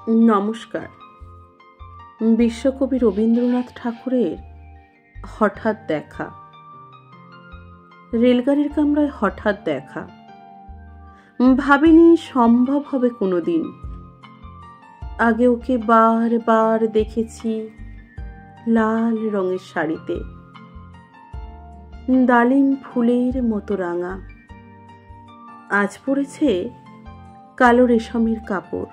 নমস্কার। বিশ্বকবি রবীন্দ্রনাথ ঠাকুরের হঠাৎ দেখা। রেলগাড়ির কামরায় হঠাৎ দেখা। ভাবিনি সম্ভব হবে কোনোদিন। আগে ওকে বারবার দেখেছি লাল রঙের শাড়িতে, ডালিম ফুলের মতো রাঙা। আজ পরেছে কালো রেশমের কাপড়,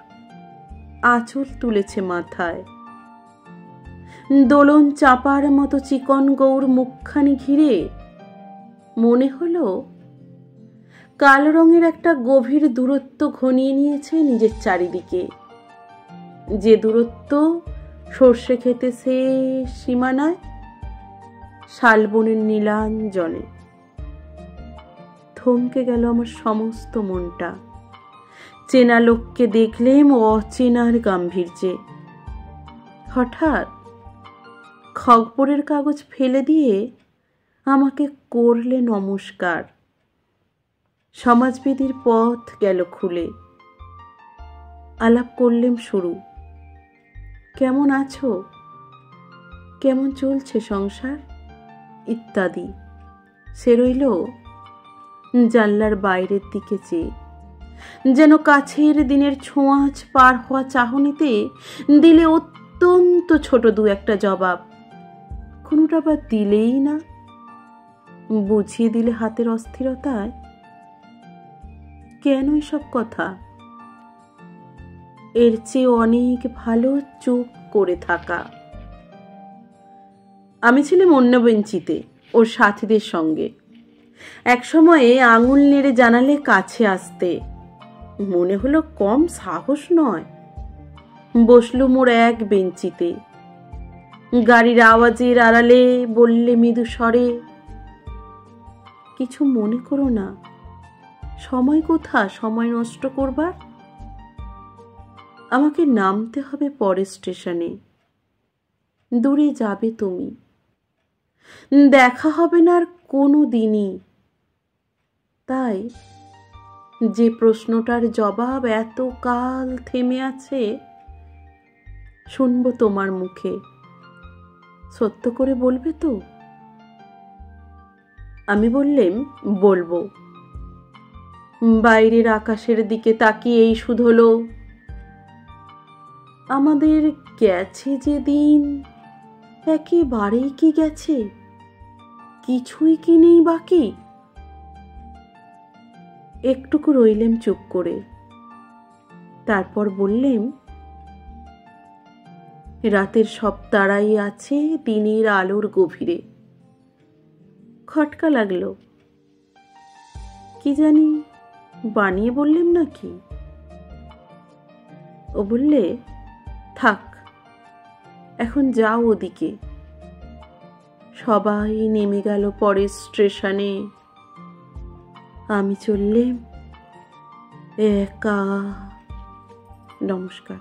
আঁচল তুলেছে মাথায়। দোলন চাপার মতো চিকন গৌর মুখখানি ঘিরে মনে হলো কালো রঙের একটা গভীর দূরত্ব ঘনিয়ে নিয়েছে নিজের চারিদিকে, যে দূরত্ব সর্ষে খেতে শেষ সীমানায়, শালবনের নীলাঞ্জনে। থমকে গেল আমার সমস্ত মনটা। চেনা লোককে দেখলেম অচেনার গাম্ভীর্যে। হঠাৎ খবরের কাগজ ফেলে দিয়ে আমাকে করলে নমস্কার। সমাজবিধির পথ গেল খুলে। আলাপ করলেম শুরু। কেমন আছো, কেমন চলছে সংসার ইত্যাদি। সে রইল জানলার বাইরের দিকে চেয়ে, যেন কাছের দিনের ছোঁয়াচ পার হওয়া চাহনিতে দিলে অত্যন্ত ছোট দু একটা জবাব। কোনোটা বা দিলেই না, বুঝিয়ে দিলে হাতের অস্থিরতায়। কেন এসব কথা? এর চেয়ে অনেক ভালো চুপ করে থাকা। আমি ছিলাম অন্য বেঞ্চিতে ওর সাথীদের সঙ্গে। এক সময়ে আঙুল নেড়ে জানালে কাছে আসতে। মনে হলো কম সাহস নয়। বসলুম ওর এক বেঞ্চিতে। গাড়ির আওয়াজের আড়ালে বললে মৃদু স্বরে, কিছু মনে করো না, সময় কোথা সময় নষ্ট করবার? আমাকে নামতে হবে পরের স্টেশনে। দূরে যাবে তুমি, দেখা হবে না আর কোনো দিনই। তাই যে প্রশ্নটার জবাব এত কাল থেমে আছে, শুনবো তোমার মুখে। সত্য করে বলবে তো? আমি বললেম বলবো। বাইরের আকাশের দিকে তাকিয়ে এই শুধোলো, আমাদের গেছে যে দিন একেবারেই কি গেছে, কিছুই কি নেই বাকি। একটুকু রইলেম চুপ করে। তারপর বললেম, রাতের সব তারাই আছে দিনের আলোর গভীরে। খটকা লাগলো। কি জানি বানিয়ে বললেম নাকি? ও বললে, থাক, এখন যাও ওদিকে। সবাই নেমে গেল পরের স্টেশনে। আমি চললেম একা। নমস্কার।